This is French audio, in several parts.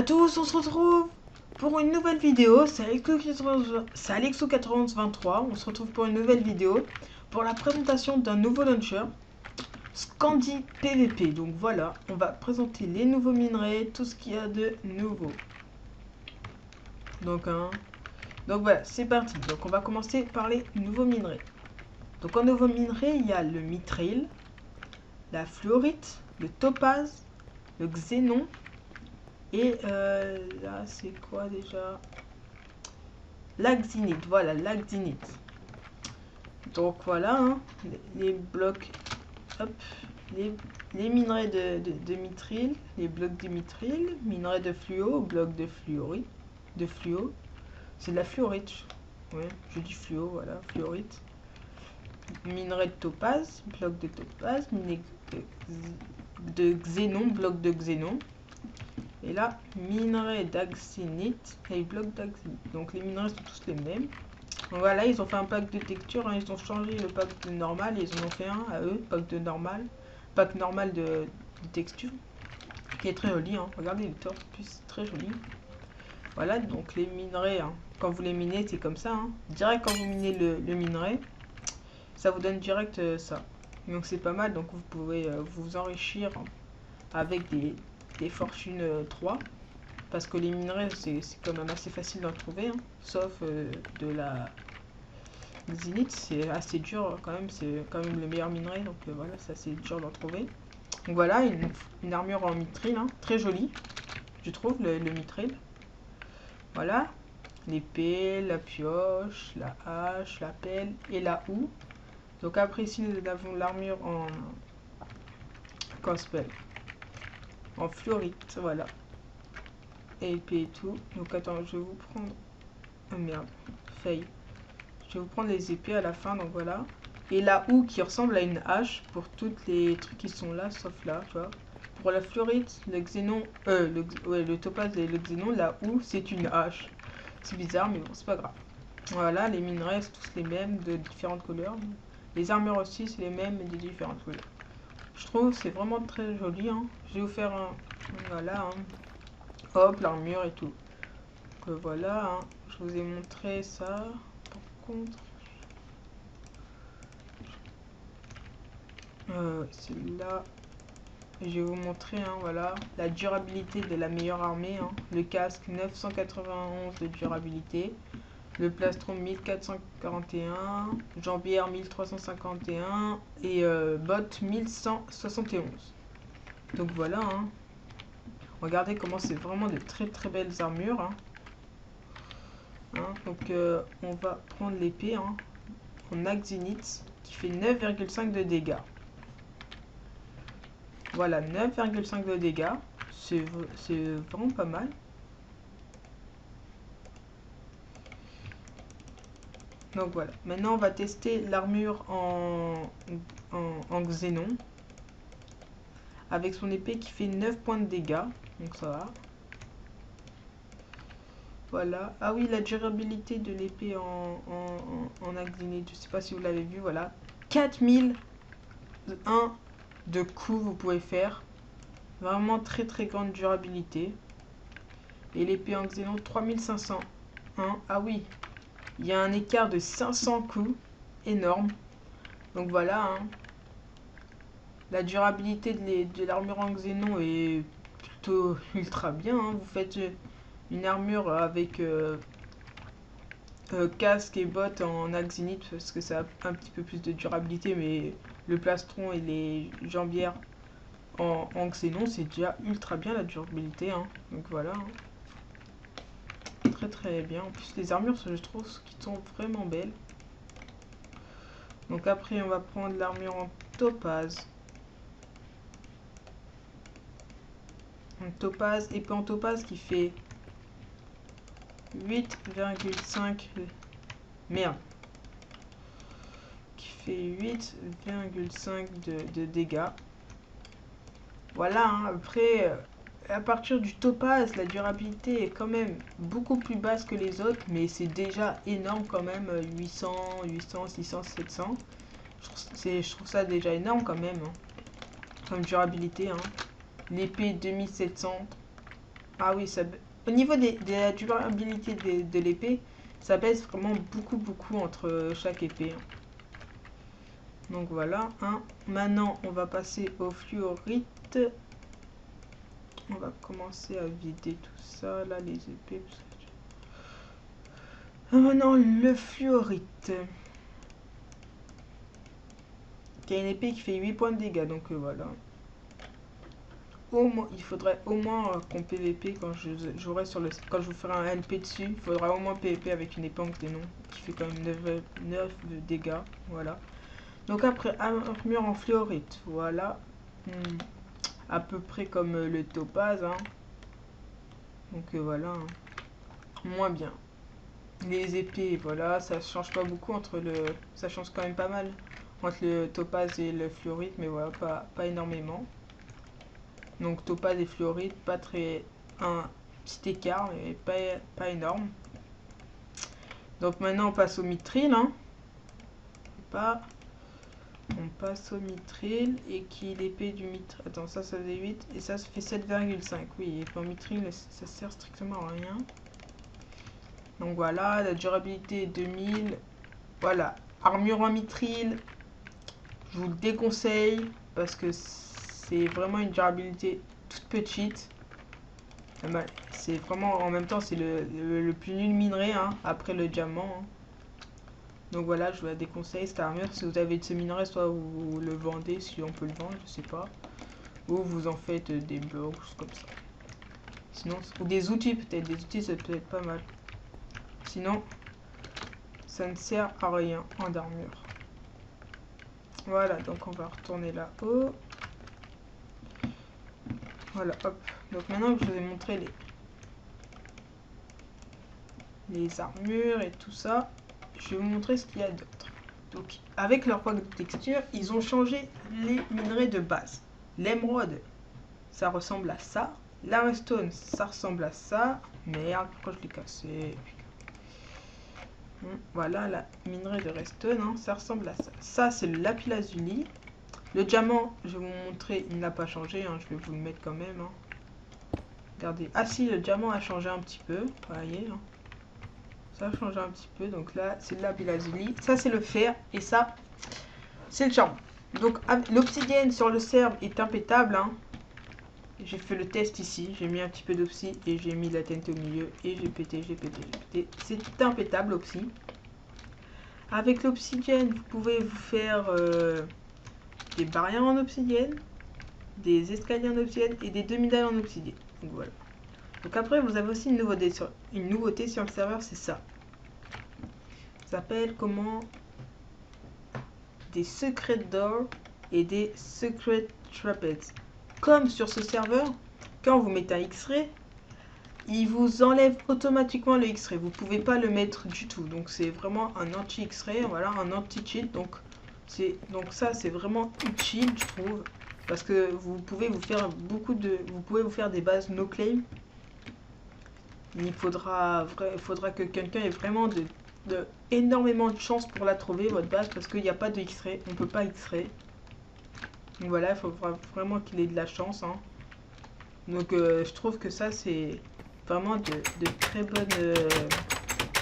tous, on se retrouve pour une nouvelle vidéo. C'est Alexo9123. On se retrouve pour une nouvelle vidéo pour la présentation d'un nouveau launcher Scandi PVP. Donc voilà, on va présenter les nouveaux minerais, tout ce qu'il y a de nouveau. Donc voilà, c'est parti. Donc on va commencer par les nouveaux minerais. Donc en nouveau minerai, il y a le mithril, la fluorite, le topaz, le xénon. Et là, c'est quoi déjà? L'axinite, voilà, l'axinite. Donc voilà, hein, les blocs, hop, les minerais de mithril, les blocs de mithril, minerais de fluo, blocs de fluorite, de fluo. C'est de la fluorite, ouais, je dis fluo, voilà, fluorite. Minerai de topaz, bloc de topaz, minerai de xénon, bloc de xénon. Et là, minerai d'axinite et bloc d'axinite. Donc les minerais sont tous les mêmes. Donc voilà, ils ont fait un pack de texture, hein, ils ont changé le pack de normal, et ils en ont fait un à eux, pack normal de texture, qui est très joli, hein. Regardez le torse, c'est très joli. Voilà, donc les minerais, hein, quand vous les minez, c'est comme ça, hein. Direct quand vous minez le minerai, ça vous donne direct ça. Donc c'est pas mal, donc vous pouvez vous enrichir avec des fortunes 3. Parce que les minerais, c'est quand même assez facile d'en trouver, hein. Sauf de la xénite, c'est assez dur quand même, c'est quand même le meilleur minerai, donc voilà, c'est assez dur d'en trouver. Donc voilà, une armure en mithril, hein, très jolie, je trouve, le mithril. Voilà, l'épée, la pioche, la hache, la pelle et la houe. Donc après ici, nous avons l'armure en... Comment ça s'appelle? En fluorite, voilà. Et épée et tout. Donc attends, je vais vous prendre... Oh merde, fail. Je vais vous prendre les épées à la fin, donc voilà. Et la houe qui ressemble à une hache pour toutes les trucs qui sont là, sauf là, tu vois. Pour la fluorite, le xénon, le topaz et le xénon, la houe c'est une hache. C'est bizarre, mais bon, c'est pas grave. Voilà, les minerais c'est tous les mêmes, de différentes couleurs. Les armures aussi c'est les mêmes, mais de différentes couleurs. Je trouve c'est vraiment très joli, hein. Je vais vous faire un... Voilà, hein. Hop, l'armure et tout. Donc voilà, hein. Je vous ai montré ça. Par contre... Celle-là... Je vais vous montrer, hein, voilà, la durabilité de la meilleure armée, hein. Le casque 991 de durabilité, le plastron 1441, jambière 1351 et botte 1171. Donc voilà, hein. Regardez comment c'est vraiment de très très belles armures, hein. Donc on va prendre l'épée, hein, en axinite qui fait 9,5 de dégâts. Voilà, 9,5 de dégâts, c'est vraiment pas mal. Donc voilà, maintenant on va tester l'armure en xénon. Avec son épée qui fait 9 points de dégâts, donc ça va. Voilà, ah oui, la durabilité de l'épée en axinite, je sais pas si vous l'avez vu, voilà. 4001 de coups vous pouvez faire. Vraiment très très grande durabilité. Et l'épée en xénon 3501. Ah oui, il y a un écart de 500 coups. Énorme. Donc voilà, hein. La durabilité de l'armure en xénon est plutôt ultra bien, hein. Vous faites une armure avec casque et bottes en axinite parce que ça a un petit peu plus de durabilité, mais le plastron et les jambières en xénon c'est déjà ultra bien la durabilité, hein. Donc voilà, hein. Très très bien. En plus les armures je trouve qui sont vraiment belles. Donc après on va prendre l'armure en topaz. En topaz, épée en topaz qui fait 8,5 merde qui fait 8,5 de dégâts. Voilà, hein. Après à partir du topaz la durabilité est quand même beaucoup plus basse que les autres, mais c'est déjà énorme quand même. 800, 600, 700, je trouve ça déjà énorme quand même, hein, comme durabilité, hein. L'épée 2700, Ah oui, ça... Au niveau de la durabilité de l'épée, ça baisse vraiment beaucoup entre chaque épée. Donc voilà. Hein. Maintenant, on va passer au fluorite. On va commencer à vider tout ça, là, les épées. Maintenant, le fluorite. Qui a une épée qui fait 8 points de dégâts, donc voilà. Il faudrait au moins qu'on PVP quand quand je vous ferai un LP dessus. Il faudra au moins PVP avec une épée en xénon qui fait quand même 9 de dégâts. Voilà. Donc après, armure en fluorite. Voilà. À peu près comme le topaz. Hein. Donc voilà. Hein. Moins bien. Les épées, voilà, ça change pas beaucoup entre le... Ça change quand même pas mal entre le topaz et le fluorite, mais voilà, pas énormément. Donc topaz et fluorite, pas très... Un petit écart, mais pas énorme. Donc maintenant on passe au mithril. Hein. On passe au mithril et qui est l'épée du mithril. Attends, ça faisait 8 et ça fait 7,5. Oui, et en mithril, ça sert strictement à rien. Donc voilà, la durabilité est 2000. Voilà, armure en mithril. Je vous le déconseille parce que c'est vraiment une durabilité toute petite. C'est vraiment, en même temps, c'est le plus nul minerai hein, après le diamant. Hein. Donc voilà, je vous la déconseille cette armure. Si vous avez de ce minerai, soit vous le vendez, si on peut le vendre, je sais pas. Ou vous en faites des blocs, comme ça. Sinon, ou des outils peut-être. Des outils, ça peut être pas mal. Sinon, ça ne sert à rien en armure. Voilà, donc on va retourner là-haut. Voilà, hop. Donc maintenant que je vous ai montré les armures et tout ça, je vais vous montrer ce qu'il y a d'autre. Donc avec leur pack de texture, ils ont changé les minerais de base. L'émeraude, ça ressemble à ça. La redstone, ça ressemble à ça. Merde, pourquoi je l'ai cassé? Voilà, la minerai de redstone, hein, ça ressemble à ça. Ça, c'est le lapis lazuli. Le diamant, je vais vous montrer, il n'a pas changé. Hein, je vais vous le mettre quand même. Hein. Regardez. Ah si, le diamant a changé un petit peu. Vous voyez. Hein. Ça a changé un petit peu. Donc là, c'est le lapis lazuli. Ça, c'est le fer. Et ça, c'est le charbon. Donc l'obsidienne sur le serbe est impétable. Hein. J'ai fait le test ici. J'ai mis un petit peu d'obsi et j'ai mis la TNT au milieu. Et j'ai pété. C'est impétable l'obsi. Avec l'obsidienne, vous pouvez vous faire... des barrières en obsidienne, des escaliers en obsidienne et des demi-dalles en obsidienne. Donc voilà. Donc après, vous avez aussi une nouveauté sur le serveur, c'est ça. Ça s'appelle comment? Des secret doors et des secret trapez. Comme sur ce serveur, quand vous mettez un X-ray, il vous enlève automatiquement le X-ray. Vous pouvez pas le mettre du tout. Donc c'est vraiment un anti-X-ray, voilà, un anti-cheat. Donc ça c'est vraiment utile je trouve parce que vous pouvez vous faire des bases no claim. Il faudra que quelqu'un ait vraiment énormément de chance pour la trouver votre base parce qu'il n'y a pas de X-ray, on peut pas X-ray. Donc voilà, il faut vraiment qu'il ait de la chance. Hein. Donc je trouve que ça c'est vraiment de très bonnes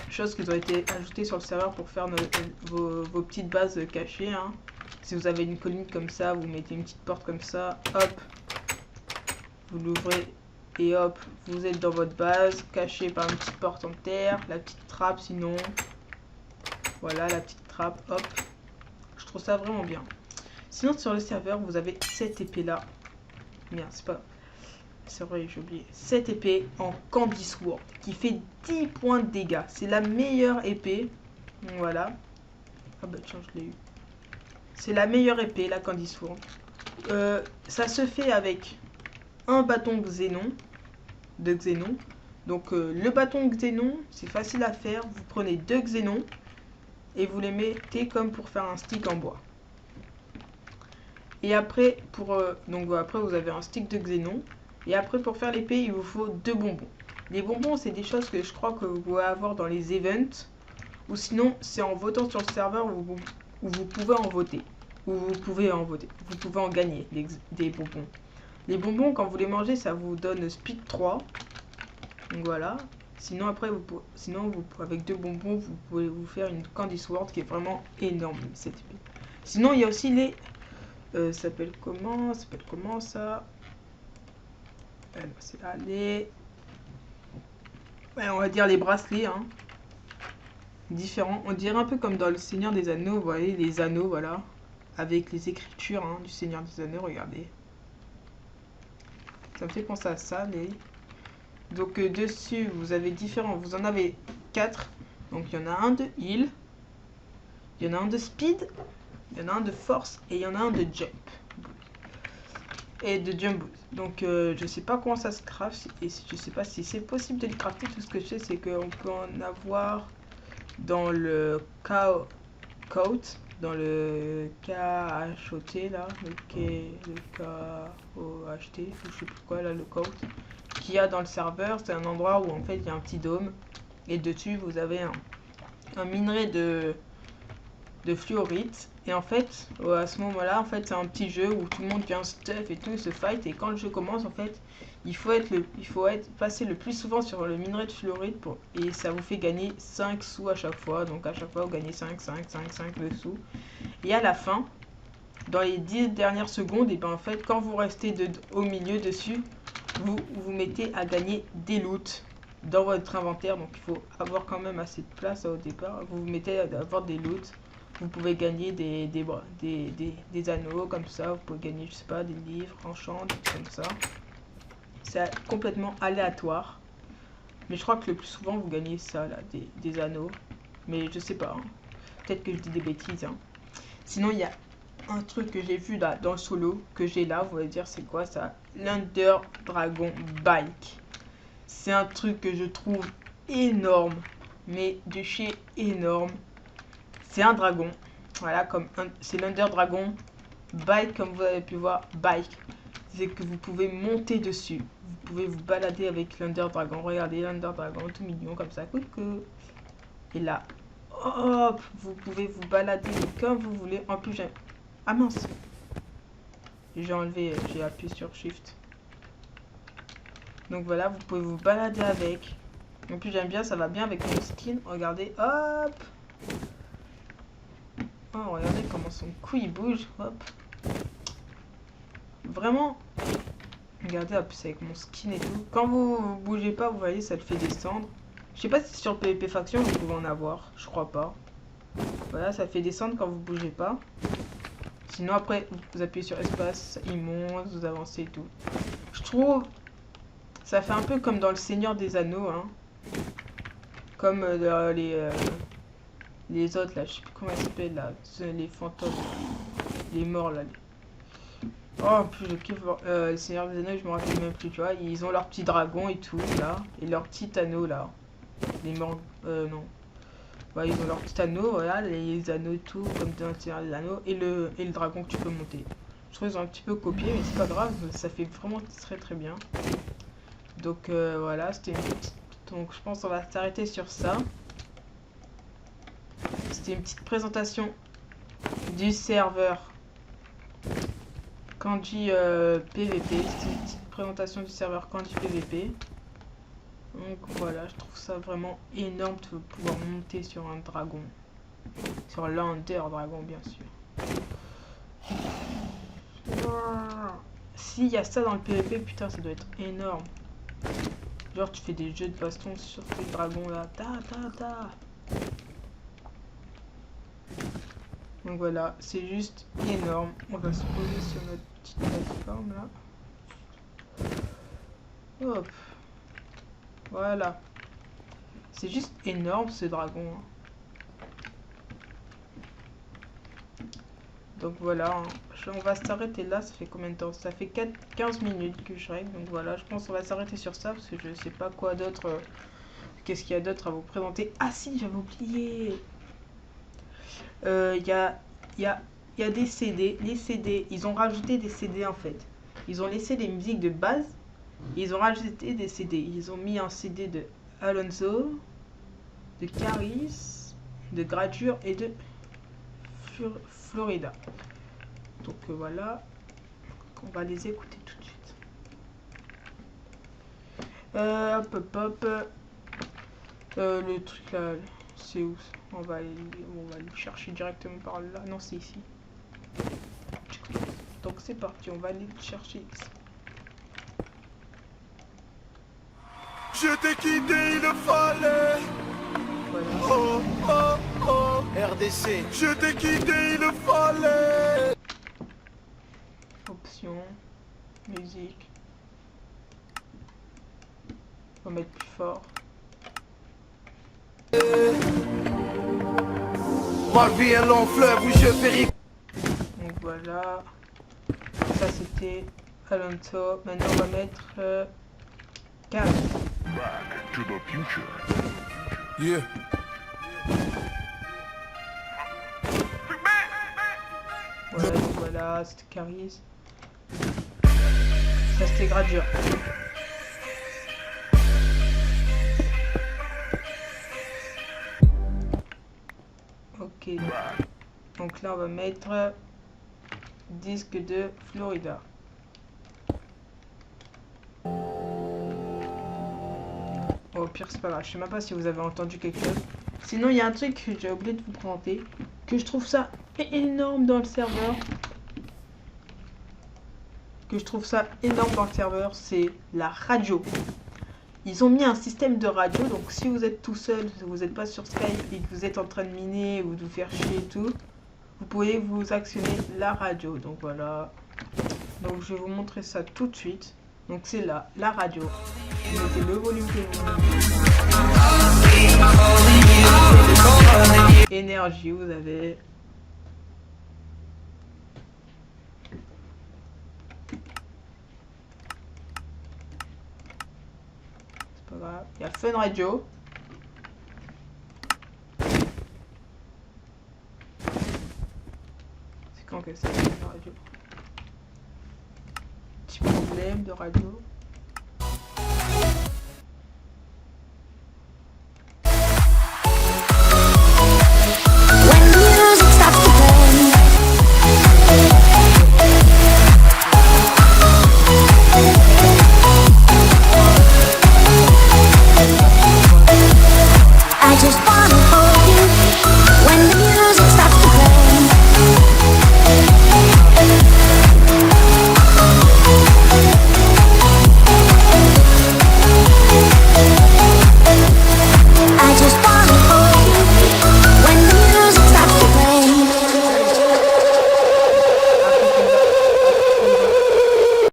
choses qui ont été ajoutées sur le serveur pour faire vos petites bases cachées. Hein. Si vous avez une colline comme ça, vous mettez une petite porte comme ça, hop, vous l'ouvrez et hop, vous êtes dans votre base, caché par une petite porte en terre, la petite trappe sinon. Voilà, la petite trappe, hop. Je trouve ça vraiment bien. Sinon, sur le serveur, vous avez cette épée là. Merde, c'est pas... C'est vrai, j'ai oublié. Cette épée en Candy Sword qui fait 10 points de dégâts. C'est la meilleure épée. Voilà. Ah bah tiens, je l'ai eu. C'est la meilleure épée, la Candy Sword. Ça se fait avec un bâton xénon. De xénon. Donc le bâton xénon, c'est facile à faire. Vous prenez 2 xénons et vous les mettez comme pour faire un stick en bois. Et après, donc après vous avez un stick de xénon. Et après, pour faire l'épée, il vous faut 2 bonbons. Les bonbons, c'est des choses que je crois que vous pouvez avoir dans les events. Ou sinon, c'est en votant sur le serveur où vous pouvez en voter. Vous pouvez en gagner des bonbons. Les bonbons, quand vous les mangez, ça vous donne Speed 3. Donc voilà. Sinon après, avec 2 bonbons, vous pouvez vous faire une Candy Sword qui est vraiment énorme. Sinon, il y a aussi les... ça s'appelle comment ça? C'est là, les... Ouais, on va dire les bracelets, hein. Différents. On dirait un peu comme dans le Seigneur des Anneaux, vous voyez, les anneaux, voilà. Avec les écritures hein, du Seigneur des Anneaux, regardez. Ça me fait penser à ça, les... Donc dessus, vous avez différents, vous en avez 4. Donc il y en a un de heal, il y en a un de speed, il y en a un de force et il y en a un de jump. Et de jump boost. Donc je sais pas comment ça se craft et je sais pas si c'est possible de le crafter. Tout ce que je sais c'est qu'on peut en avoir dans le coat, dans le KHOT là, le KOHT, je sais plus quoi là, le coat qu'il y a dans le serveur. C'est un endroit où en fait il y a un petit dôme et dessus vous avez un minerai de fluorite. Et en fait à ce moment là en fait c'est un petit jeu où tout le monde vient stuff et tout, se fight, et quand le jeu commence en fait il faut passer le plus souvent sur le minerai de fluorite et ça vous fait gagner 5 sous à chaque fois. Donc à chaque fois vous gagnez 5 de sous, et à la fin dans les 10 dernières secondes, et ben en fait quand vous restez au milieu dessus, vous mettez à gagner des loots dans votre inventaire. Donc il faut avoir quand même assez de place au départ. Vous mettez à avoir des loots. Vous pouvez gagner des anneaux comme ça. Vous pouvez gagner, je sais pas, des livres, enchants, comme ça. C'est complètement aléatoire. Mais je crois que le plus souvent vous gagnez ça là, des anneaux. Mais je sais pas. Hein. Peut-être que je dis des bêtises. Hein. Sinon il y a un truc que j'ai vu là dans le solo, que j'ai là, vous allez dire c'est quoi ça? L'Under Dragon Bike. C'est un truc que je trouve énorme, mais de chez énorme. C'est un dragon, voilà, c'est l'Under Dragon Bike, comme vous avez pu voir, bike. C'est que vous pouvez monter dessus, vous pouvez vous balader avec l'Under Dragon. Regardez l'Under Dragon tout mignon comme ça, coucou. Et là, hop, vous pouvez vous balader comme vous voulez. En plus, ah mince, j'ai enlevé, j'ai appuyé sur Shift. Donc voilà, vous pouvez vous balader avec. En plus j'aime bien, ça va bien avec mon skin. Regardez, hop. Oh, regardez comment son cou il bouge, hop. Vraiment. Regardez, hop, c'est avec mon skin et tout. Quand vous bougez pas, vous voyez, ça le fait descendre. Je sais pas si sur le PvP Faction vous pouvez en avoir, je crois pas. Voilà, ça fait descendre quand vous bougez pas. Sinon après, vous appuyez sur espace, il monte, vous avancez et tout. Je trouve... Ça fait un peu comme dans le Seigneur des Anneaux, hein. Comme les autres, là, je sais plus comment ils s'appellent, là. Les fantômes. Les morts, là. Oh, en plus, je kiffe le Seigneur des Anneaux, je me rappelle même plus, tu vois. Ils ont leur petit dragon et tout, là. Et leur petit anneau, là. Les morts... non. Ouais, ils ont leur petit anneau, voilà. Les anneaux et tout, comme dans le Seigneur des Anneaux. Et le dragon que tu peux monter. Je trouve qu'ils ont un petit peu copié, mais c'est pas grave. Ça fait vraiment très très bien. Donc voilà, c'était une petite... Donc je pense qu'on va s'arrêter sur ça. C'était une petite présentation du serveur Candy PVP. C'était une petite présentation du serveur Candy PVP. Donc voilà, je trouve ça vraiment énorme de pouvoir monter sur un dragon. Sur l'Under Dragon, bien sûr. S'il y a ça dans le PVP, putain, ça doit être énorme. Genre tu fais des jeux de baston sur ces dragons là. Donc voilà, c'est juste énorme. On va se poser sur notre petite plateforme là. Hop. Voilà. C'est juste énorme ce dragon. Hein. Donc voilà, hein. On va s'arrêter là. Ça fait combien de temps? Ça fait 15 minutes que je règle. Donc voilà, je pense qu'on va s'arrêter sur ça parce que je sais pas quoi d'autre. Qu'est-ce qu'il y a d'autre à vous présenter? Ah si, j'avais oublié. Il y a des CD. Les CD, ils ont rajouté des CD en fait. Ils ont laissé les musiques de base. Ils ont rajouté des CD. Ils ont mis un CD de Alonso, de Caris, de Gradure et de Florida. Donc voilà. On va les écouter tout de suite. Hop. Le truc là, c'est où ça? On va aller le chercher directement par là. Non, c'est ici. Donc c'est parti, on va aller le chercher ici. Je t'ai quitté, il le fallait. Voilà. Oh, RDC. Je t'ai quitté, il le fallait. Options, musique. On va mettre plus fort. Ma vie est long fleuve où je péris. Donc voilà. Ça c'était Alonso. Maintenant on va mettre Cam. Back to the future. Yeah. Voilà, c'était Caris. Ça c'était Gradure. Ok. Donc là on va mettre disque de Florida. Au pire c'est pas grave, je sais même pas si vous avez entendu quelque chose. Sinon il y a un truc que j'ai oublié de vous présenter, que je trouve ça énorme dans le serveur. C'est la radio. Ils ont mis un système de radio, donc si vous êtes tout seul, si vous n'êtes pas sur Skype et que vous êtes en train de miner ou de vous faire chier et tout, vous pouvez vous actionner la radio. Donc voilà. Donc je vais vous montrer ça tout de suite. Donc c'est là, la radio. Vous mettez le volume que vous voulez. Énergie, vous avez. C'est pas grave. Il y a Fun Radio. C'est quand que c'est la radio? Petit problème de radio.